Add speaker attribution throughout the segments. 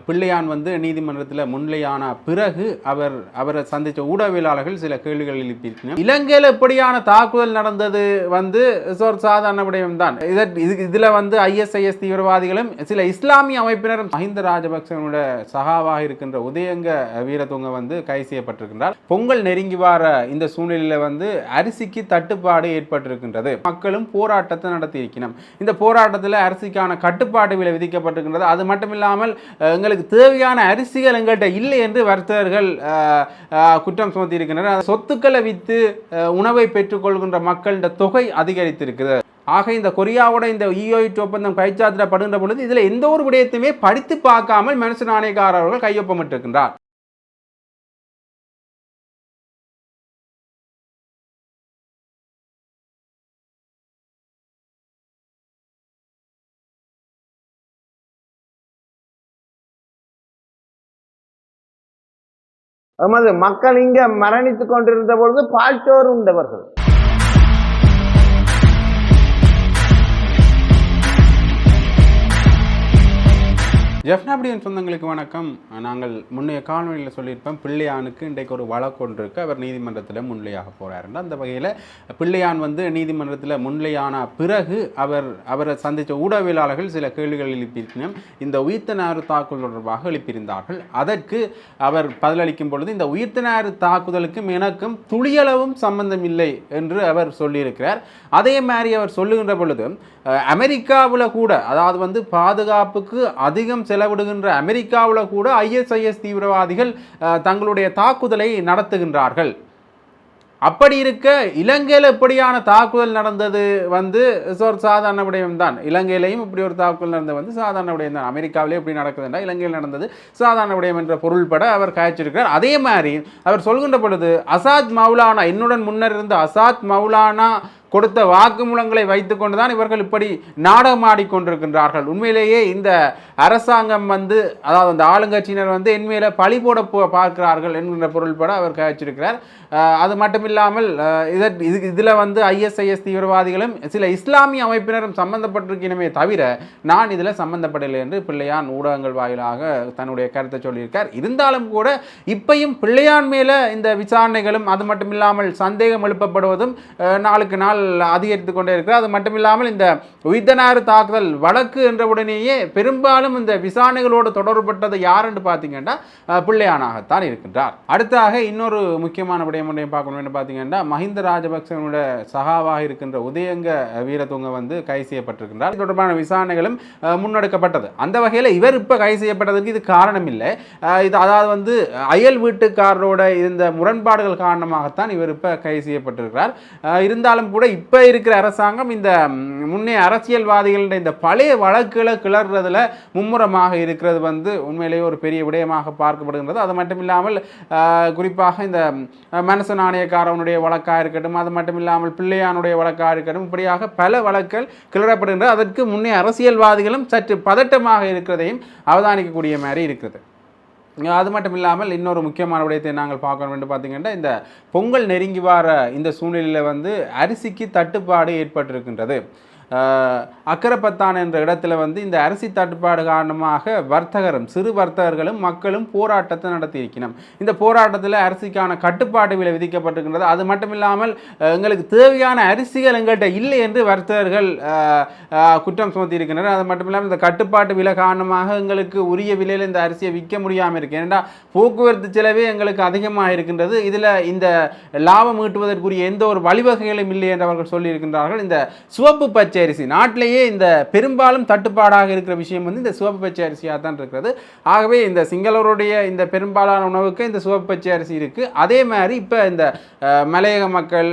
Speaker 1: பிள்ளையான் வந்து நீதிமன்றத்தில் முன்னிலையான பிறகு அவரை சந்தித்த ஊடகவியலாளர்கள் சில கேள்விகள் எழுப்பியிருக்கிறார். இலங்கையில் எப்படியான தாக்குதல் நடந்தது வந்து சாதாரண விடயம் தான். இதில் வந்து ISIS தீவிரவாதிகளும் சில இஸ்லாமிய அமைப்பினரும் மஹிந்த ராஜபக்சனுடைய சகாவாக இருக்கின்ற உதயங்க வீரதுங்க வந்து கைது செய்யப்பட்டிருக்கின்றார். பொங்கல் நெருங்கி வர இந்த சூழ்நிலையில் வந்து அரிசிக்கு தட்டுப்பாடு ஏற்பட்டிருக்கின்றது. மக்களும் போராட்டத்தை நடத்தி இருக்கணும். இந்த போராட்டத்தில் அரிசிக்கான கட்டுப்பாடு விலை விதிக்கப்பட்டிருக்கின்றது. அது மட்டும் இல்லாமல் எங்களுக்கு தேவையான அரிசிகள் எங்கள்கிட்ட இல்லை என்று வர்த்தகர்கள் குற்றம் சுமத்தி இருக்கின்றனர். சொத்துக்களை விற்று உணவை பெற்றுக்கொள்கின்ற மக்களின் தொகை அதிகரித்திருக்கிறது. ஆக இந்த கொரியாவோட இந்த EOIT ஒப்பந்தம் கைச்சாத்திடப்படுகின்ற பொழுது இதில் எந்த ஒரு விடயத்தையுமே படித்து பார்க்காமல் மனுஷ நாணயக்காரர் அவர்கள் கையொப்பமிட்டிருக்கின்றார்.
Speaker 2: மக்கள் இங்க மரணித்துக் கொண்டிருந்த பொழுது பால்சோறு உண்டவர்கள்.
Speaker 1: ஜெஃப்னாபடியின் சொந்தங்களுக்கு வணக்கம். நாங்கள் முன்னைய காணொலியில் சொல்லியிருப்போம், பிள்ளையானுக்கு இன்றைக்கு ஒரு வழக்கு ஒன்று இருக்குது. அவர் நீதிமன்றத்தில் முன்னிலையாக போகிறாருன்னா அந்த வகையில் பிள்ளையான் வந்து நீதிமன்றத்தில் முன்னிலையான பிறகு அவரை சந்தித்த ஊடகவியலாளர்கள் சில கேள்விகள் எழுப்பியிருக்கணும். இந்த உயிர்த்தநாறு தாக்குதல் தொடர்பாக எழுப்பியிருந்தார்கள். அதற்கு அவர் பதிலளிக்கும் பொழுது இந்த உயிர்த்தநாறு தாக்குதலுக்கும் எனக்கும் துளியளவும் சம்பந்தம் இல்லை என்று அவர் சொல்லியிருக்கிறார். அதே மாதிரி அவர் சொல்லுகின்ற பொழுது அமெரிக்காவில் கூட, அதாவது வந்து பாதுகாப்புக்கு அதிகம் செலவிடுகின்ற அமெரிக்காவில் கூட ISIS தீவிரவாதிகள் தங்களுடைய தாக்குதலை நடத்துகின்றார்கள். அப்படி இருக்க இலங்கையில் எப்படியான தாக்குதல் நடந்தது வந்து சாதாரண விடயம் தான். இலங்கையிலையும் இப்படி ஒரு தாக்குதல் நடந்தது வந்து சாதாரண விடயம் தான். அமெரிக்காவிலே எப்படி நடக்குதுன்னா இலங்கையில் நடந்தது சாதாரண விடயம் என்ற பொருள்பட அவர் காய்ச்சிருக்கிறார். அதே மாதிரி அவர் சொல்கின்ற பொழுது அசாத் மௌலானா, என்னுடன் முன்னர் இருந்த அசாத் மௌலானா கொடுத்த வாக்குமூலங்களை வைத்துக்கொண்டு தான் இவர்கள் இப்படி நாடகம் ஆடிக்கொண்டிருக்கின்றார்கள். உண்மையிலேயே இந்த அரசாங்கம் வந்து, அதாவது அந்த ஆளுங்கட்சியினர் வந்து என்மையில பழி போட பார்க்கிறார்கள் என்கின்ற பொருள்பட அவர் கழிச்சிருக்கிறார். அது மட்டும் இல்லாமல் இதில் வந்து ISIS தீவிரவாதிகளும் சில இஸ்லாமிய அமைப்பினரும் சம்பந்தப்பட்டிருக்கணுமே தவிர நான் இதில் சம்பந்தப்படவில்லை என்று பிள்ளையான் ஊடகங்கள் வாயிலாக தன்னுடைய கருத்தை சொல்லியிருக்கார். இருந்தாலும் கூட இப்பையும் பிள்ளையான் மேலே இந்த விசாரணைகளும் அது மட்டும் இல்லாமல் சந்தேகம் எழுப்பப்படுவதும் நாளுக்கு நாள் அதிகரித்து கொண்டே இருக்கிறார். அது மட்டும் இல்லாமல் இந்த உயிர்த்தநாறு தாக்குதல் வழக்கு என்றவுடனேயே பெரும்பாலும் இந்த விசாரணைகளோடு தொடர்பட்டது யார் என்று பார்த்தீங்கன்னா பிள்ளையானாகத்தான் இருக்கின்றார். அடுத்தாக இன்னொரு முக்கியமான விடயம் ஒன்றையும் பார்க்கணும் என்று பார்த்தீங்கன்னா மஹிந்த ராஜபக்சனுடைய சகாவாக இருக்கின்ற உதயங்க வீரதுங்க வந்து கைது செய்யப்பட்டிருக்கின்றார். இது தொடர்பான விசாரணைகளும் முன்னெடுக்கப்பட்டது. அந்த வகையில் இவர் இப்போ கைது செய்யப்பட்டதற்கு இது காரணம் இல்லை. இது அதாவது வந்து அயல் வீட்டுக்காரரோட இருந்த முரண்பாடுகள் காரணமாகத்தான் இவர் இப்போ கைது செய்யப்பட்டிருக்கிறார். இருந்தாலும் கூட இப்போ இருக்கிற அரசாங்கம் இந்த முன்னே அரசியல்வாதிகளுடைய இந்த பழைய வழக்குகளை கிளறதுல மும்முரமாக இருக்கிறது வந்து உண்மையிலேயே ஒரு பெரிய விடயமாக பார்க்கப்படுகின்றது. அது மட்டும் இல்லாமல் குறிப்பாக இந்த மனச நாணயக்காரனுடைய வழக்காக இருக்கட்டும், அது மட்டும் இல்லாமல் பிள்ளையானுடைய வழக்காக இருக்கட்டும், இப்படியாக பல வழக்குகள் கிளறப்படுகின்றது. அதற்கு முன்னே அரசியல்வாதிகளும் சற்று பதட்டமாக இருக்கிறதையும் அவதானிக்கக்கூடிய மாதிரி இருக்கிறது. அது மட்டும் இல்லாமல் இன்னொரு முக்கியமான விடயத்தை நாங்கள் பார்க்கணும் என்று பார்த்தீங்கன்னா, இந்த பொங்கல் நெருங்கி வர இந்த சூழ்நிலையில் வந்து அரிசிக்கு தட்டுப்பாடு ஏற்பட்டிருக்கின்றது. அக்கரப்பத்தான் என்ற இடத்துல வந்து இந்த அரிசி தட்டுப்பாடு காரணமாக சிறு வர்த்தகர்களும் மக்களும் போராட்டத்தை நடத்தி இருக்கணும். இந்த போராட்டத்தில் அரிசிக்கான கட்டுப்பாடு விலை விதிக்கப்பட்டிருக்கின்றது. அது மட்டும் இல்லாமல் எங்களுக்கு தேவையான அரிசிகள் எங்கள்கிட்ட இல்லை என்று வர்த்தகர்கள் குற்றம் சுமத்தி இருக்கின்றனர். அது மட்டும் இல்லாமல் இந்த கட்டுப்பாட்டு விலை காரணமாக எங்களுக்கு உரிய விலையில் இந்த அரிசியை விற்க முடியாமல் இருக்கு. ஏன்னா போக்குவரத்து செலவே எங்களுக்கு அதிகமாக இருக்கின்றது. இதில் இந்த லாபம் ஈட்டுவதற்குரிய எந்த ஒரு வழிவகைகளும் இல்லை என்று அவர்கள் சொல்லியிருக்கின்றார்கள். இந்த சிவப்பு பச்சை அரிசி நாட்டிலேயே இந்த பெரும்பாலும் தட்டுப்பாடாக இருக்கிற விஷயம் வந்து இந்த சிவப்பு பச்சை அரிசியாக தான் இருக்கிறது. ஆகவே இந்த சிங்களவருடைய இந்த பெரும்பாலான உணவுக்கு இந்த சிவப்பு பச்சை அரிசி இருக்கு. அதே மாதிரி இப்போ இந்த மலையக மக்கள்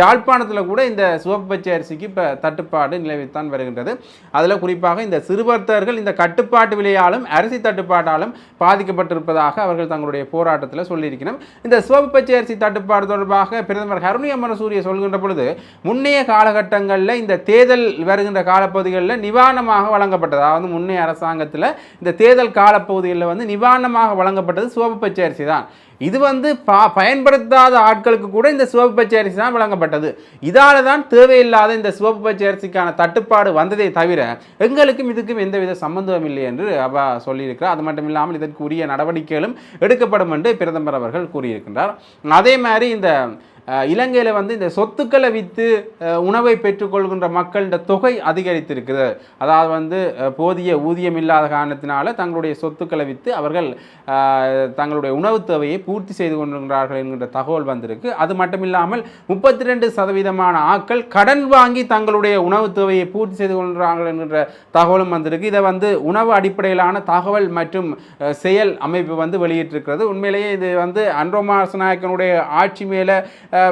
Speaker 1: யாழ்ப்பாணத்தில் கூட இந்த சிவப்பு பச்சை அரிசிக்கு இப்போ தட்டுப்பாடு நிலவித்தான் வருகின்றது. அதில் குறிப்பாக இந்த சிறுவர்த்தகர்கள் இந்த கட்டுப்பாட்டு விலையாலும் அரிசி தட்டுப்பாட்டாலும் பாதிக்கப்பட்டிருப்பதாக அவர்கள் தங்களுடைய போராட்டத்தில் சொல்லியிருக்கணும். இந்த சிவப்பு பச்சை அரிசி தட்டுப்பாடு தொடர்பாக பிரதமர் ஹருணி அமரசூரிய சொல்கின்ற பொழுது முன்னைய காலகட்டங்களில் இந்த தேர்தல் தேர்தல் வருகின்ற காலப்பகுதிகளில் நிவாரணமாக வழங்கப்பட்டது. அதாவது முன்னே அரசாங்கத்தில் இந்த தேர்தல் காலப்பகுதிகளில் வந்து நிவாரணமாக வழங்கப்பட்டது சிவப்பு பச்சை அரிசி தான். இது வந்து பயன்படுத்தாத ஆட்களுக்கு கூட இந்த சிவப்பு பச்சை அரிசி தான் வழங்கப்பட்டது. இதால தான் தேவையில்லாத இந்த சிவப்பு பச்சை அரிசிக்கான தட்டுப்பாடு வந்ததே தவிர எங்களுக்கும் இதுக்கும் எந்தவித சம்பந்தம் இல்லை என்று அவ சொல்லியிருக்கிறார். அது மட்டும் இல்லாமல் இதற்கு உரிய நடவடிக்கைகளும் எடுக்கப்படும் என்று பிரதமர் அவர்கள் கூறியிருக்கின்றார். அதே மாதிரி இந்த இலங்கையில் வந்து இந்த சொத்துக்களை விற்று உணவை பெற்றுக்கொள்கின்ற மக்களோட தொகை அதிகரித்திருக்குது. அதாவது வந்து போதிய ஊதியம் இல்லாத காரணத்தினால தங்களுடைய சொத்துக்களை விற்று அவர்கள் தங்களுடைய உணவு தேவையை பூர்த்தி செய்து கொண்டிருக்கிறார்கள் என்கின்ற தகவல் வந்திருக்கு. அது மட்டும் இல்லாமல் 32% ஆட்கள் கடன் வாங்கி தங்களுடைய உணவு தேவையை பூர்த்தி செய்து கொள்கிறார்கள் என்கின்ற தகவலும் வந்திருக்கு. இதை வந்து உணவு அடிப்படையிலான தகவல் மற்றும் செயல் அமைப்பு வந்து வெளியிட்டிருக்கிறது. உண்மையிலேயே இது வந்து அன்ரோமா அரசநாயக்கனுடைய ஆட்சி மேலே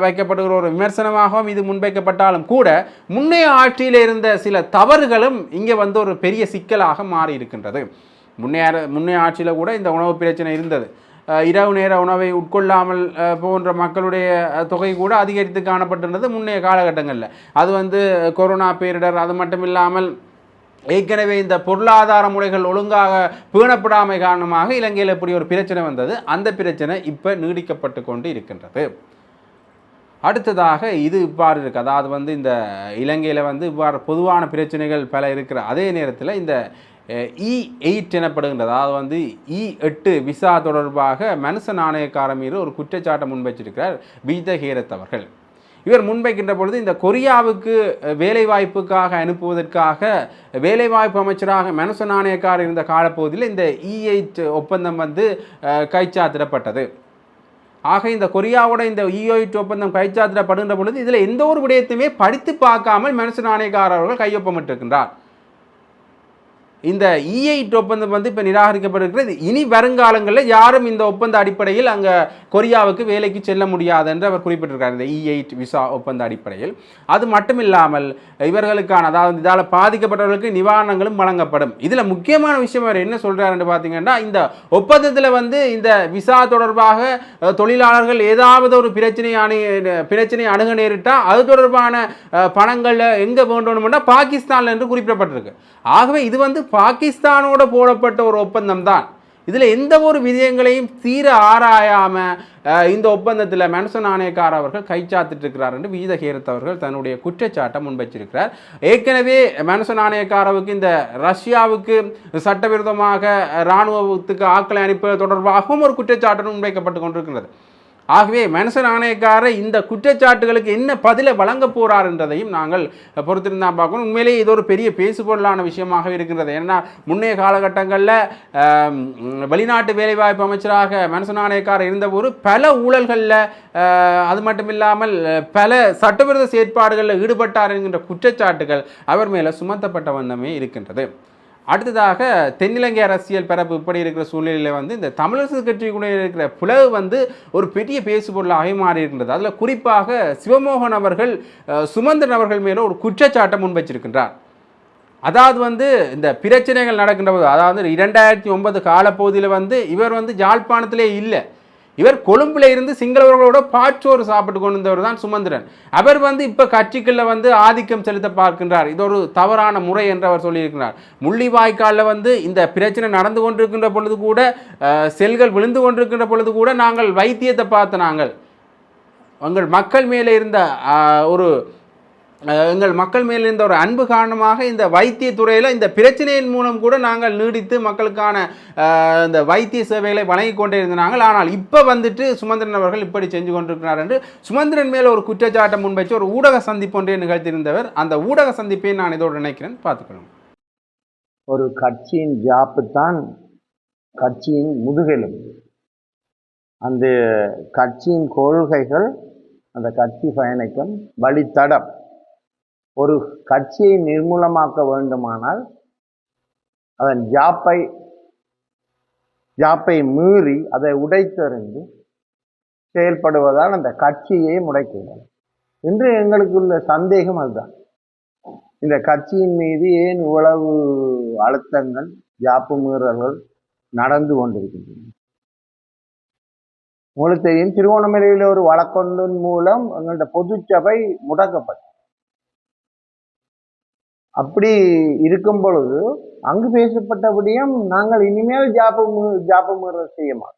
Speaker 1: வைக்கப்படுகிற ஒரு விமர்சனமாகவும் இது முன்வைக்கப்பட்டாலும் கூட முன்னைய ஆட்சியில் இருந்த சில தவறுகளும் இங்கே வந்து ஒரு பெரிய சிக்கலாக மாறி இருக்கின்றது. முன்னைய ஆட்சியில் கூட இந்த உணவு பிரச்சனை இருந்தது. இரவு நேர உணவை உட்கொள்ளாமல் போன்ற மக்களுடைய தொகை கூட அதிகரித்து காணப்பட்டிருந்தது முன்னைய காலகட்டங்களில். அது வந்து கொரோனா பேரிடர், அது மட்டும் இல்லாமல் ஏற்கனவே இந்த பொருளாதார முறைகள் ஒழுங்காக பேணப்படாமை காரணமாக இலங்கையில் இப்படி ஒரு பிரச்சனை வந்தது. அந்த பிரச்சனை இப்போ நீடிக்கப்பட்டு கொண்டு இருக்கின்றது. அடுத்ததாக இது இவ்வாறு இருக்குது. அதாவது வந்து இந்த இலங்கையில் வந்து இவ்வாறு பொதுவான பிரச்சனைகள் பல இருக்கிற அதே நேரத்தில் இந்த E8 எனப்படுகின்றது, அதாவது வந்து E8 விசா தொடர்பாக மனுஷ நாணயக்கார மீது ஒரு குற்றச்சாட்டை முன்வைச்சிருக்கிறார் விஜித ஹேரத் அவர்கள். இவர் முன்வைக்கின்ற பொழுது இந்த கொரியாவுக்கு வேலைவாய்ப்புக்காக அனுப்புவதற்காக வேலைவாய்ப்பு அமைச்சராக மனுஷ நாணயக்காரர் இருந்த காலப்பகுதியில் இந்த E8 ஒப்பந்தம் வந்து கைச்சாத்திடப்பட்டது. ஆக இந்த கொரியாவோட இந்த E8 ஒப்பந்தம் கைச்சாத்திடப்படுகின்ற பொழுது இதில் எந்த ஒரு விடயத்தையுமே படித்து பார்க்காமல் மனுஷ நாணயக்காரர் அவர்கள் கையொப்பமிட்டிருக்கின்றார். இந்த E8 ஒப்பந்தம் வந்து இப்போ நிராகரிக்கப்பட்டிருக்கிறது. இனி வருங்காலங்களில் யாரும் இந்த ஒப்பந்த அடிப்படையில் அங்கே கொரியாவுக்கு வேலைக்கு செல்ல முடியாது என்று அவர் குறிப்பிட்டிருக்கார், இந்த E8 விசா ஒப்பந்த அடிப்படையில். அது மட்டும் இல்லாமல் இவர்களுக்கான, அதாவது இதால் பாதிக்கப்பட்டவர்களுக்கு நிவாரணங்களும் வழங்கப்படும். இதில் முக்கியமான விஷயம் அவர் என்ன சொல்கிறாருன்னு பார்த்தீங்கன்னா, இந்த ஒப்பந்தத்தில் வந்து இந்த விசா தொடர்பாக தொழிலாளர்கள் ஏதாவது ஒரு பிரச்சனை அணுக நேரிட்டால் அது தொடர்பான பணங்கள் எங்கே வேண்டணும்னா பாகிஸ்தானில் என்று குறிப்பிடப்பட்டிருக்கு. ஆகவே இது வந்து பாகிஸ்தானோட போடப்பட்ட ஒரு ஒப்பந்தம் தான். இதில் எந்த ஒரு விடயங்களையும் தீர ஆராயாமல் இந்த ஒப்பந்தத்தில் மனுஷ நாணயக்கார அவர்கள் கைச்சாத்திட்டு இருக்கிறார் என்று விஜித ஹேரத் அவர்கள் தன்னுடைய குற்றச்சாட்டை முன்வைச்சிருக்கிறார். ஏற்கனவே மனுஷ நாணயக்காரவுக்கு இந்த ரஷ்யாவுக்கு சட்டவிரோதமாக இராணுவத்துக்கு ஆட்களை அனுப்புவது தொடர்பாகவும் ஒரு குற்றச்சாட்டு முன்வைக்கப்பட்டு கொண்டிருக்கிறது. ஆகவே மனுஷ நாணயக்காரர் இந்த குற்றச்சாட்டுகளுக்கு என்ன பதிலை வழங்க போகிறார் என்றதையும் நாங்கள் பொறுத்திருந்தான் பார்க்கணும். உண்மையிலேயே இது ஒரு பெரிய பேசுபொருளான விஷயமாக இருக்கின்றது. ஏன்னா முன்னைய காலகட்டங்களில் வெளிநாட்டு வேலைவாய்ப்பு அமைச்சராக மனுஷ நாணயக்காரர் இருந்தபோது பல ஊழல்களில், அது மட்டும் இல்லாமல் பல சட்டவிரோத செயற்பாடுகளில் ஈடுபட்டார் என்கின்ற குற்றச்சாட்டுகள் அவர் மேலே சுமத்தப்பட்ட வண்ணமே இருக்கின்றது. அடுத்ததாக தென்னிலங்கை அரசியல் பரப்பு இப்படி இருக்கிற சூழ்நிலையில் வந்து இந்த தமிழரசு கட்சிக்குள்ளே இருக்கிற பிளவு வந்து ஒரு பெரிய பேசுபொருளாக மாறி இருக்கின்றது. அதில் குறிப்பாக சிவமோகன் அவர்கள் சுமந்திரன் அவர்கள் மேலே ஒரு குற்றச்சாட்டை முன்வைச்சிருக்கின்றார். அதாவது வந்து இந்த பிரச்சனைகள் நடக்கின்ற போது, அதாவது 2009 காலப்பகுதியில் வந்து இவர் வந்து யாழ்ப்பாணத்திலே இல்லை, இவர் கொழும்புல இருந்து சிங்களவர்களோட பாச்சோறு சாப்பிட்டு கொண்டிருந்தவர் தான் சுமந்திரன். அவர் வந்து இப்போ கட்சிகளில் வந்து ஆதிக்கம் செலுத்த பார்க்கின்றார். இது ஒரு தவறான முறை என்று அவர் சொல்லியிருக்கிறார். முள்ளிவாய்க்காலில் வந்து இந்த பிரச்சனை நடந்து கொண்டிருக்கின்ற பொழுது கூட, செல்கள் விழுந்து கொண்டிருக்கின்ற பொழுது கூட நாங்கள் வைத்தியத்தை பார்த்த நாங்கள் எங்கள் மக்கள் மேலே இருந்த ஒரு அன்பு காரணமாக இந்த வைத்தியத்துறையில் இந்த பிரச்சனையின் மூலம் கூட நாங்கள் நீடித்து மக்களுக்கான இந்த வைத்திய சேவைகளை வழங்கி கொண்டே இருந்தாங்க. ஆனால் இப்போ வந்துட்டு சுமந்திரன் அவர்கள் இப்படி செஞ்சு கொண்டிருக்கிறார் என்று சுமந்திரன் மேலே ஒரு குற்றச்சாட்டை முன்வைச்சு ஒரு ஊடக சந்திப்பு ஒன்றை நிகழ்த்தியிருந்தவர். அந்த ஊடக சந்திப்பை நான் இதோடு நினைக்கிறேன், பார்த்துக்கணும்.
Speaker 2: ஒரு கட்சியின் ஜாப்பு தான் கட்சியின் முதுகெலும்பு. அந்த கட்சியின் கொள்கைகள் அந்த கட்சி பயணிக்கும் வழித்தடம். ஒரு கட்சியை நிர்மூலமாக்க வேண்டுமானால் அதன் ஜாப்பை மீறி அதை உடைத்தெறிந்து செயல்படுவதால் அந்த கட்சியை முடக்கிவிடும். இன்று எங்களுக்குள்ள சந்தேகம் அதுதான். இந்த கட்சியின் மீது ஏன் இவ்வளவு அழுத்தங்கள், ஜாப்பு மீறல்கள் நடந்து கொண்டிருக்கின்றன? உங்களுக்கு தெரியும், திருவோணமலையில் ஒரு வழக்கொன்றின் மூலம் எங்களுடைய பொதுச்சபை முடக்கப்பட்டது. அப்படி இருக்கும் பொழுது அங்கு பேசப்பட்டபடியும் நாங்கள் இனிமேல் ஜாப்பு மீறல் செய்ய மாட்டோம்.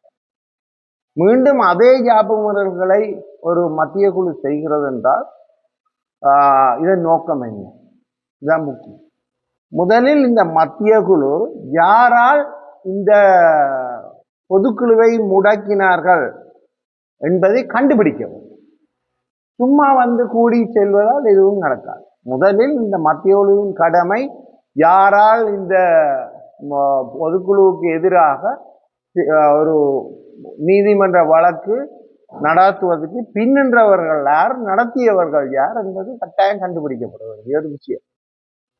Speaker 2: மீண்டும் அதே ஜாப்பு மீறல்களை ஒரு மத்திய குழு செய்கிறது என்றால் இதன் நோக்கம் என்ன? இதுதான் முக்கியம். முதலில் இந்த மத்திய குழு யாரால் இந்த பொதுக்குழுவை முடக்கினார்கள் என்பதை கண்டுபிடிக்கவும். சும்மா கூடி செல்வதால் எதுவும் நடக்காது. முதலில் இந்த மத்திய குழுவின் கடமை யாரால் இந்த பொதுக்குழுவுக்கு எதிராக ஒரு நீதிமன்ற வழக்கு நடத்துவதற்கு பின்னின்றவர்கள் யார், நடத்தியவர்கள் யார் என்பது கட்டாயம் கண்டுபிடிக்கப்பட வேண்டிய ஒரு விஷயம்.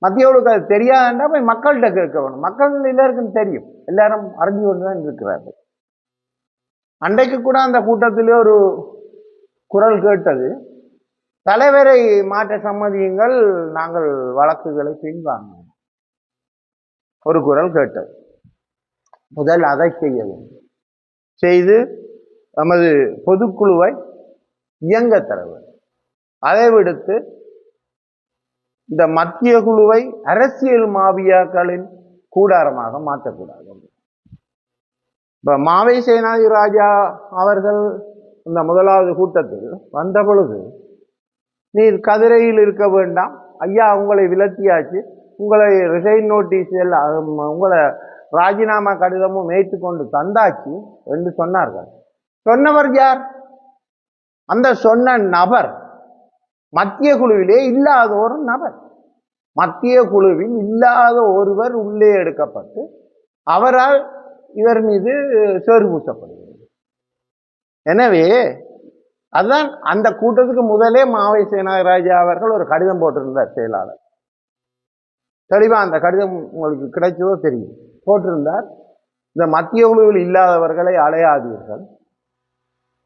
Speaker 2: மத்திய குழுக்கு அது தெரியாதுன்றா போய் மக்கள்கிட்ட கேட்க வேணும். மக்கள் எல்லாருக்கும் தெரியும், எல்லாரும் அறிஞ்சு கொண்டுதான் இருக்கிறார்கள். அன்றைக்கு கூட அந்த கூட்டத்திலே ஒரு குரல் கேட்டது, தலைவரை மாற்ற சம்மதியுங்கள், நாங்கள் வழக்குகளை பின்வாங்க. ஒரு குரல் கேட்டது. முதல் அதை செய்ய வேண்டும். செய்து நமது பொதுக்குழுவை இயங்க தர வேண்டும். அதை விடுத்து இந்த மத்திய குழுவை அரசியல் மாபியாக்களின் கூடாரமாக மாற்றக்கூடாது. இப்ப மாவை சேனாதி ராஜா அவர்கள் இந்த முதலாவது கூட்டத்தில் வந்த பொழுது, நீர் கதிரையில் இருக்க வேண்டாம் ஐயா, உங்களை விலத்தியாச்சு, உங்களை ரிசைன் நோட்டீஸ் எல்லாம், உங்களை ராஜினாமா கடிதமும் ஏற்றுக்கொண்டு தந்தாச்சு என்று சொன்னார்கள். சொன்னவர் யார்? அந்த சொன்ன நபர் மத்திய குழுவிலே இல்லாத ஒரு நபர். மத்திய குழுவில் இல்லாத ஒருவர் உள்ளே எடுக்கப்பட்டு அவரால் இவர் மீது சேறு பூசப்படுகிறது. எனவே அதுதான் அந்த கூட்டத்துக்கு முதலே மாவை சேனாராஜா அவர்கள் ஒரு கடிதம் போட்டிருந்தார். செயலாளர் தெளிவா அந்த கடிதம் உங்களுக்கு கிடைச்சதோ தெரியும். போட்டிருந்தார், இந்த மத்திய குழுவில் இல்லாதவர்களை அலையாதீர்கள்,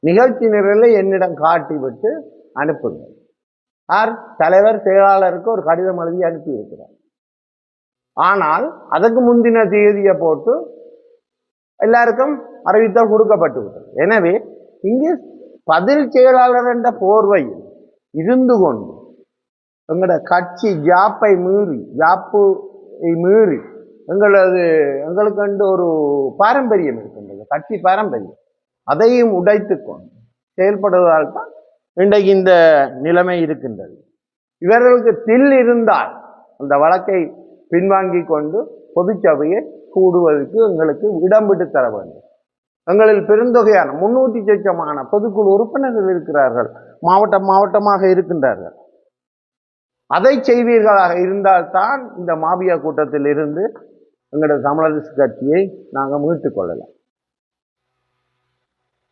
Speaker 2: நிகழ்ச்சி நிரலை என்னிடம் காட்டிவிட்டு அனுப்புங்கள். யார்? தலைவர் செயலாளருக்கு ஒரு கடிதம் எழுதி அனுப்பி இருக்கிறார். ஆனால் அதற்கு முந்தின தேதியை போட்டு எல்லாருக்கும் அறிவித்தல் கொடுக்கப்பட்டு விட்டது. எனவே இங்கே பதில் செயலாளர் என்ற போர்வையில் இருந்து கொண்டு எங்களோட கட்சி ஜாப்பை மீறி எங்களுக்கு ஒரு பாரம்பரியம் இருக்கின்றது, கட்சி பாரம்பரியம், அதையும் உடைத்து கொண்டு செயல்படுவதால் தான் இன்றைக்கு இந்த நிலைமை இருக்கின்றது. இவர்களுக்கு தில் இருந்தால் அந்த வழக்கை பின்வாங்கி கொண்டு பொதுச்சபையை கூடுவதற்கு எங்களுக்கு இடம் விட்டு தர வேண்டும். எங்களில் பெருந்தொகையான 300 லட்சமான பொதுக்குழு உறுப்பினர்கள் இருக்கிறார்கள், மாவட்டமாக இருக்கின்றார்கள். அதை செய்வீர்களாக இருந்தால்தான் இந்த மாபியா கூட்டத்தில் இருந்து எங்களுடைய தமிழரசு கட்சியை நாங்கள் மீட்டுக் கொள்ளலாம்.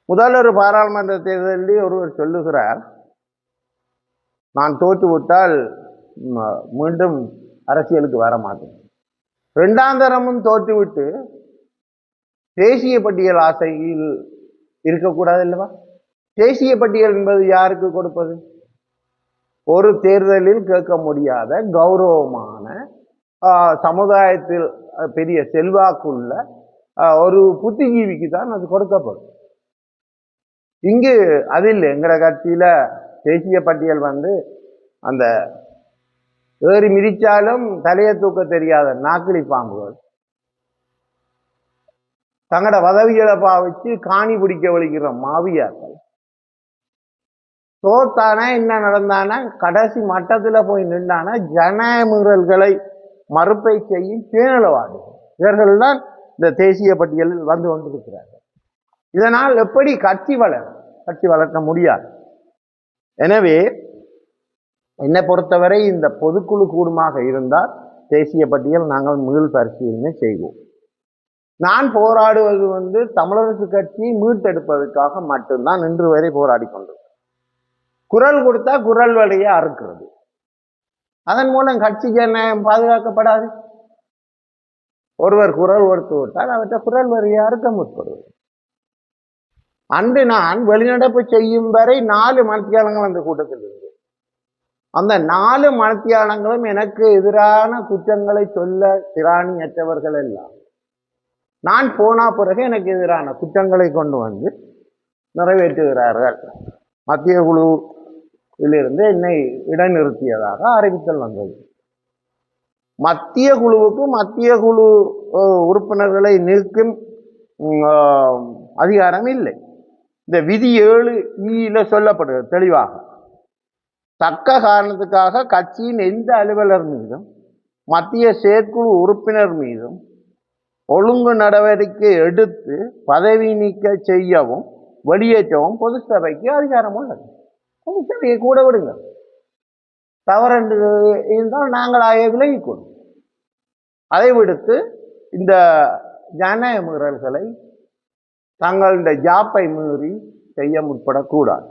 Speaker 2: முதல் பாராளுமன்ற தேர்தலில் ஒருவர் சொல்லுகிறார், நான் தோற்றுவிட்டால் மீண்டும் அரசியலுக்கு வர மாட்டேன். 2ஆம் தரமும் தோற்றுவிட்டு தேசிய பட்டியல் ஆசையில் இருக்கக்கூடாது இல்லவா? தேசிய பட்டியல் என்பது யாருக்கு கொடுப்பது? ஒரு தேர்தலில் கேட்க முடியாத கௌரவமான சமுதாயத்தில் பெரிய செல்வாக்குள்ள ஒரு புத்திஜீவிக்கு தான் அது கொடுக்கப்படும். இங்கு அது இல்லை. எங்கட கட்சியில தேசிய பட்டியல் அந்த ஏறி மிதிச்சாலும் தலையை தூக்க தெரியாத நாக்கிலி பாம்புகள் தங்களோட பதவிகளை பாவிச்சு காணி பிடிக்க வலிக்கிற மாவியாக்கள் தோத்தானா என்ன நடந்தானா கடைசி மட்டத்துல போய் நின்றானா ஜனமுறல்களை மறுப்பை செய்யும் பேணலவாதிகள். இவர்கள் தான் இந்த தேசிய பட்டியலில் வந்து கொண்டிருக்கிறார்கள். இதனால் எப்படி கட்சி வளர்க்க முடியாது. எனவே என்னை பொறுத்தவரை இந்த பொதுக்குழு கூடுமாக இருந்தால் தேசிய பட்டியல் நாங்கள் மீள் பரிசீலனை செய்வோம். நான் போராடுவது தமிழரசு கட்சியை மீட்டெடுப்பதற்காக மட்டும்தான் இன்று வரை போராடி கொண்டிருக்கிறேன். குரல் கொடுத்தா குரல் வழியை அறுக்கிறது. அதன் மூலம் கட்சி ஜனநாயகம் பாதுகாக்கப்படாது. ஒருவர் குரல் கொடுத்து விட்டால் அவற்றை குரல் வழியை அறுக்க முற்படுவது. அன்று நான் வெளிநடப்பு செய்யும் வரை 4 மணித்தியாலங்கள் அந்த கூட்டத்தில் இருந்தது. அந்த 4 மணித்தியாலங்களும் எனக்கு எதிரான குற்றங்களை சொல்ல திராணியற்றவர்கள் எல்லாம் நான் போனா பிறகு எனக்கு எதிரான குற்றங்களை கொண்டு வந்து நிறைவேற்றுகிறார்கள். மத்திய குழுவிலிருந்து என்னை இடைநிறுத்தியதாக அறிவித்தல் வந்தது. மத்திய குழுவுக்கு மத்திய குழு உறுப்பினர்களை நீக்கும் அதிகாரம் இல்லை. இந்த விதி 7(e) சொல்லப்படுகிறது தெளிவாக. தக்க காரணத்துக்காக கட்சியின் எந்த அலுவலர் மீதும் மத்திய செயற்குழு உறுப்பினர் மீதும் ஒழுங்கு நடவடிக்கை எடுத்து பதவி நீக்க செய்யவும் வெளியேற்றவும் பொது சபைக்கு அதிகாரம் உள்ளது. பொது சபையை கூட விடுங்க, தவறு இருந்தால் நாங்களாக விலகிக்கொள்ளும். அதை விடுத்து இந்த ஜனநாயக மீறல்களை தங்களுடைய ஜாப்பை மீறி செய்ய முற்படக்கூடாது.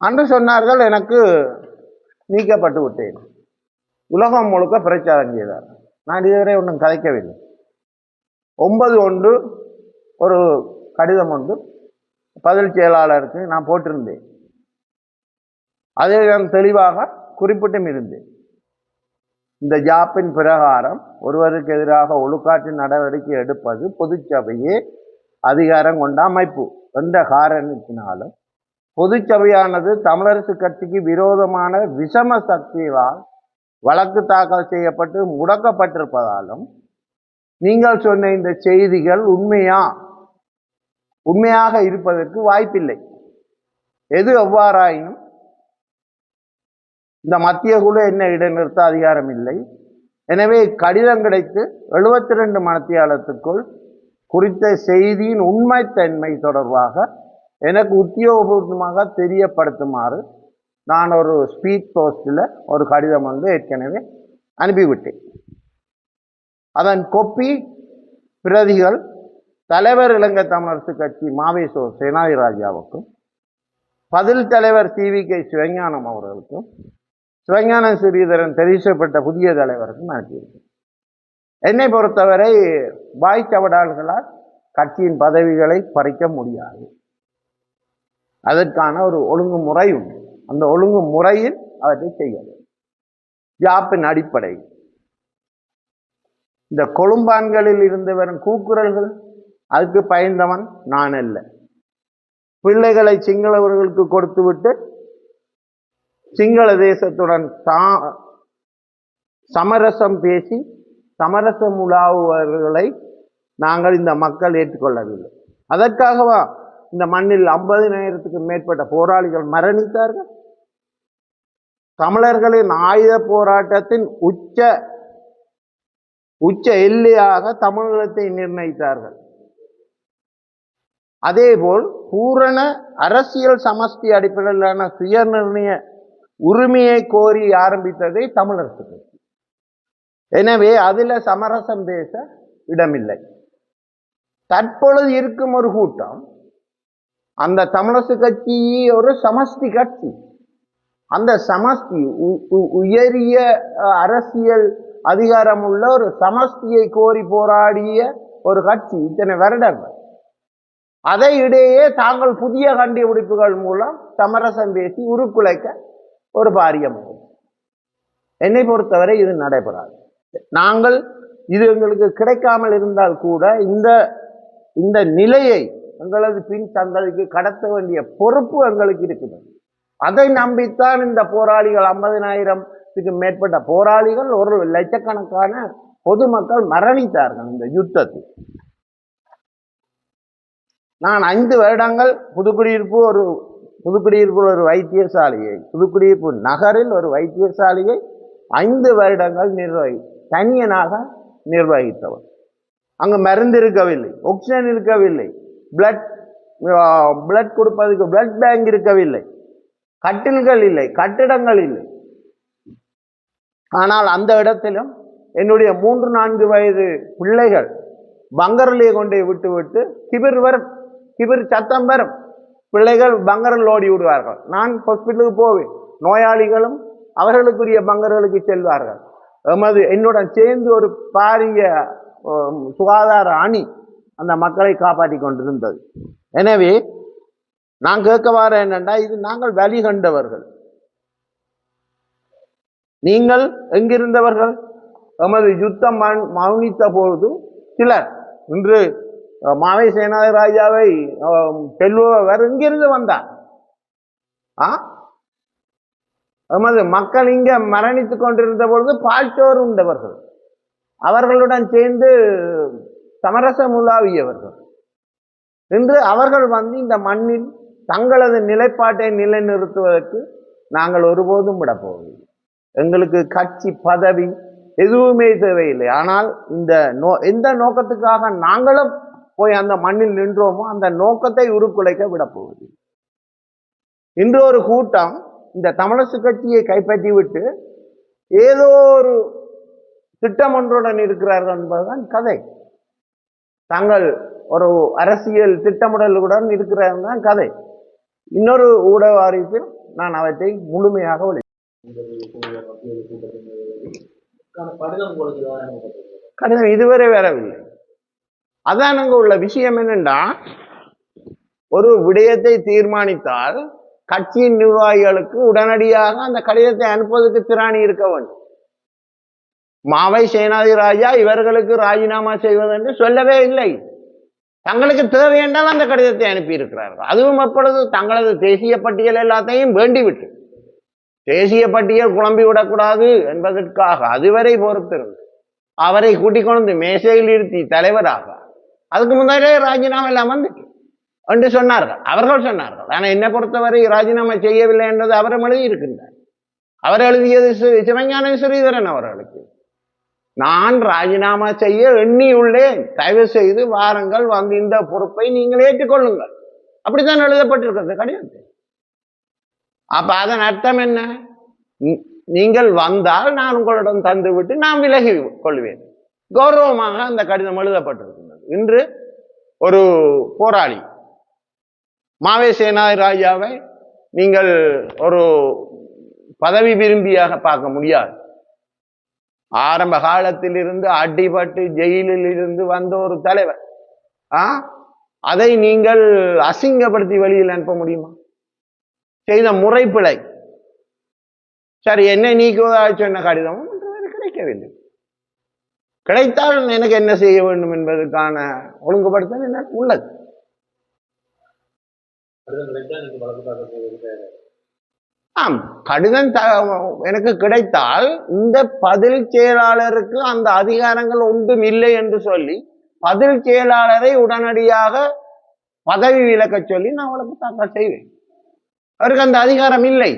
Speaker 2: அன்று சொன்னார்கள், எனக்கு நீக்கப்பட்டு விட்டேன். உலகம் முழுக்க பிரச்சாரம் செய்தார். நான் இதுவரை ஒன்றும் கதைக்கவில்லை. 9/1 ஒரு கடிதம் ஒன்று பதில் செயலாளருக்கு நான் போட்டிருந்தேன். அதை நான் தெளிவாக குறிப்பிட்டும் இருந்தேன். இந்த ஜாப்பின் பிரகாரம் ஒருவருக்கு எதிராக ஒழுக்காற்று நடவடிக்கை எடுப்பது பொதுச்சபையே அதிகாரம் கொண்ட அமைப்பு என்ற காரணத்தினாலும் பொதுச்சபையானது தமிழரசு கட்சிக்கு விரோதமான விஷம சக்தியால் வழக்கு தாக்கல் செய்யப்பட்டு முடக்கப்பட்டிருப்பதாலும் நீங்கள் சொன்ன இந்த செய்திகள் உண்மையாக இருப்பதற்கு வாய்ப்பில்லை. எது எவ்வாறாயினும் இந்த மத்திய குழு என்ன இடைநிறுத்த அதிகாரம் இல்லை. எனவே கடிதம் கிடைத்து 72 மணித்தியாலத்துக்குள் குறித்த செய்தியின் உண்மைத்தன்மை தொடர்பாக எனக்கு உத்தியோகபூர்வமாக தெரியப்படுத்துமாறு நான் ஒரு ஸ்பீட் போஸ்டில் ஒரு கடிதம் வந்து ஏற்கனவே அனுப்பிவிட்டேன். அதன் கொப்பி பிரதிகள் தலைவர் இலங்கை தமிழரசு கட்சி மாவேசோ சேனாதிராஜாவுக்கும் பதில் தலைவர் CVK சிவஞானம் அவர்களுக்கும் சிவஞான ஸ்ரீதரன் தெரிவிக்கப்பட்ட புதிய தலைவருக்கும் அனுப்பியிருக்கேன். என்னை பொறுத்தவரை வாய்ச்சவடால்களால் கட்சியின் பதவிகளை பறிக்க முடியாது. அதற்கான ஒரு ஒழுங்குமுறை உண்டு. அந்த ஒழுங்குமுறையில் அவற்றை செய்ய வேண்டும். ஜாப்பின் அடிப்படை இந்த கொழும்பான்களில் இருந்து வரும் கூக்குரல்கள் அதுக்கு பயந்தவன் நான் அல்ல. பிள்ளைகளை சிங்களவர்களுக்கு கொடுத்துவிட்டு சிங்கள தேசத்துடன் சமரசம் பேசி சமரசம் உலாவுவர்களை நாங்கள் இந்த மக்கள் ஏற்றுக்கொள்ளவில்லை. அதற்காகவா இந்த மண்ணில் 50,000க்கு மேற்பட்ட போராளிகள் மரணித்தார்கள்? தமிழர்களின் ஆயுத போராட்டத்தின் உச்ச எல்லையாக தமிழகத்தை நிர்ணயித்தார்கள். அதேபோல் பூரண அரசியல் சமஷ்டி அடிப்படையிலான சுய நிர்ணய உரிமையை கோரி ஆரம்பித்ததை தமிழரசு கட்சி. எனவே அதில் சமரசம் பேச இடமில்லை. தற்பொழுது இருக்கும் ஒரு கூட்டம் அந்த தமிழரசு கட்சி ஒரு சமஷ்டி கட்சி. அந்த சமஷ்டி உயரிய அரசியல் அதிகாரம் உள்ள ஒரு சமஷ்டியை கோரி போராடிய ஒரு கட்சி இத்தனை வருடங்கள். அதை இடையே தாங்கள் புதிய கண்டுபிடிப்புகள் மூலம் சமரசம் பேசி உருக்குலைக்க ஒரு பாரியம். என்னை பொறுத்தவரை இது நடைபெறாது. நாங்கள் இது எங்களுக்கு கிடைக்காமல் இருந்தால் கூட இந்த நிலையை எங்களது பின் சந்ததிக்கு கடத்த வேண்டிய பொறுப்பு எங்களுக்கு இருக்குது. அதை நம்பித்தான் இந்த போராளிகள் 50,000க்கு மேற்பட்ட போராளிகள், 1 லட்சக்கணக்கான பொதுமக்கள் மரணித்தார்கள் இந்த யுத்தத்தில். நான் 5 வருடங்கள் புதுக்குடியிருப்பு ஒரு வைத்தியசாலையை, புதுக்குடியிருப்பு நகரில் ஒரு வைத்தியசாலையை 5 வருடங்கள் தனியனாக நிர்வகித்தவர். அங்கு மருந்து இருக்கவில்லை, ஆக்சிஜன் இருக்கவில்லை, பிளட் கொடுப்பதற்கு பிளட் பேங்க் இருக்கவில்லை, கட்டில்கள் இல்லை, கட்டிடங்கள் இல்லை. ஆனால் அந்த இடத்திலும் என்னுடைய 3-4 வயது பிள்ளைகள் பங்கரிலே கொண்டே விட்டு கிபிர் சத்தம் வரும், பிள்ளைகள் பங்கரில் ஓடி விடுவார்கள். நான் ஹாஸ்பிட்டலுக்கு போவேன், நோயாளிகளும் அவர்களுக்குரிய பங்கர்களுக்கு செல்வார்கள். என்னுடன் சேர்ந்து ஒரு பாரிய சுகாதார அணி அந்த மக்களை காப்பாற்றி கொண்டிருந்தது. எனவே நான் கேட்க வர என்னென்னா, இது நாங்கள் வழி கண்டவர்கள், நீங்கள் எங்கிருந்தவர்கள்? யுத்தம் மௌனித்த பொழுது சிலர் இன்று மாவை சேனாதிராஜாவை செல்பவர் எங்கிருந்து வந்தார்? எமது மக்கள் இங்க மரணித்துக் கொண்டிருந்த பொழுது பால்சோறு உண்டவர்கள், அவர்களுடன் சேர்ந்து சமரசம் உலாவியவர்கள். இன்று அவர்கள் வந்து இந்த மண்ணில் தங்களது நிலைப்பாட்டை நிலைநிறுத்துவதற்கு நாங்கள் ஒருபோதும் விடப்போவதில்லை. எங்களுக்கு கட்சி பதவி எதுவுமே தேவையில்லை. ஆனால் எந்த நோக்கத்துக்காக நாங்களும் போய் அந்த மண்ணில் நின்றோமோ அந்த நோக்கத்தை உருக்குலைக்க விடப்போவதில்லை. இன்று ஒரு கூட்டம் இந்த தமிழரசு கட்சியை கைப்பற்றி விட்டு ஏதோ ஒரு திட்டம் ஒன்றுடன் இருக்கிறார்கள் என்பதுதான் கதை. தாங்கள் ஒரு அரசியல் திட்டமிடலுடன் இருக்கிறார்கள் தான் கதை. இன்னொரு ஊடக அறிவிப்பில் நான் அவற்றை முழுமையாக கடிதம் இதுவரை வரவில்லை. அதான் அங்க உள்ள விஷயம் என்னென்றா, ஒரு விடயத்தை தீர்மானித்தால் கட்சியின் நிர்வாகிகளுக்கு உடனடியாக அந்த கடிதத்தை அனுப்புவதற்கு திராணி இருக்க வேண்டும். மாவை சேனாதி ராஜா இவர்களுக்கு ராஜினாமா செய்வதென்று சொல்லவே இல்லை. தங்களுக்கு தேவை என்றால் அந்த கடிதத்தை அனுப்பியிருக்கிறார்கள். அதுவும் எப்பொழுது தங்களது தேசிய பட்டியல் எல்லாத்தையும் வேண்டிவிட்டு, தேசிய பட்டியல் குழம்பி விடக்கூடாது என்பதற்காக அதுவரை பொறுத்திருந்து அவரை கூட்டிக் கொண்டு மேசையில் இருத்தி தலைவராக, அதுக்கு முன்னாலே ராஜினாமா எல்லாம் வந்துட்டு என்று சொன்னார்கள், அவர்கள் சொன்னார்கள். ஆனால் என்னை பொறுத்தவரை ராஜினாமா செய்யவில்லை என்றது அவரும் எழுதியிருக்கின்றார். அவர் எழுதியது சிவஞான ஸ்ரீதரன் அவர்களுக்கு. நான் ராஜினாமா செய்ய எண்ணியுள்ளேன், தயவு செய்து வாருங்கள், வந்து இந்த பொறுப்பை நீங்கள் ஏற்றுக்கொள்ளுங்கள். அப்படித்தான் எழுதப்பட்டிருக்கிறது கடிதத்தில். அப்ப அதன் அர்த்தம் என்ன? நீங்கள் வந்தால் நான் உங்களிடம் தந்து விட்டு நான் விலகி கொள்வேன். கௌரவமாக அந்த கடிதம் எழுதப்பட்டிருக்கின்றது. இன்று ஒரு போராளி மாவே சேனாதி ராஜாவை நீங்கள் ஒரு பதவி விரும்பியாக பார்க்க முடியாது. ஆரம்ப காலத்தில் இருந்து அடிபட்டு ஜெயிலில் இருந்து வந்த ஒரு தலைவர், அதை நீங்கள் அசிங்கப்படுத்தி வெளியில் அனுப்ப முடியுமா? செய்த முறை பிழை. சரி, என்னை நீக்குவதாக சொன்ன கடிதமும் கிடைக்கவில்லை. கிடைத்தால் எனக்கு என்ன செய்ய வேண்டும் என்பதற்கான ஒழுங்குபடுத்தல் என்ன உள்ளது. ஆம், கடிதம் எனக்கு கிடைத்தால் இந்த பதில் செயலாளருக்கு அந்த அதிகாரங்கள் ஒன்றும் இல்லை என்று சொல்லி பதில் செயலாளரை உடனடியாக பதவி விலக்க சொல்லி நான் அவளுக்கு தாக்கல் செய்வேன். அவருக்கு அந்த அதிகாரம் இல்லை.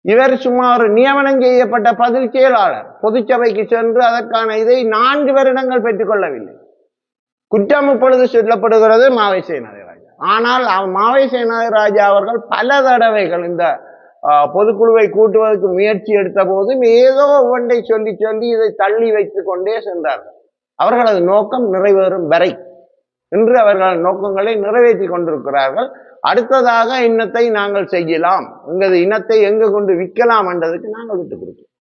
Speaker 2: இவர் சும்மா ஒரு நியமனம் செய்யப்பட்ட பதில் செயலாளர், பொதுச்சபைக்கு சென்று அதற்கான இதை 4 வருடங்கள் பெற்றுக்கொள்ளவில்லை. குற்றம் இப்பொழுது சொல்லப்படுகிறது மாவை சேனாதி ராஜா. ஆனால் மாவை சேனாதி ராஜா அவர்கள் பல தடவைகள் இந்த பொதுக்குழுவை கூட்டுவதற்கு முயற்சி எடுத்த போதும் ஏதோ ஒன்றை சொல்லி சொல்லி இதை தள்ளி வைத்துக் கொண்டே சென்றார்கள். அவர்களது நோக்கம் நிறைவேறும் வரை இன்று அவர்கள் நோக்கங்களை நிறைவேற்றி கொண்டிருக்கிறார்கள். அடுத்ததாக இனத்தை நாங்கள் செய்யலாம், எங்களது இனத்தை எங்கு கொண்டு விற்கலாம் என்றதுக்கு நாங்கள் விட்டுக் கொடுக்கிறோம்.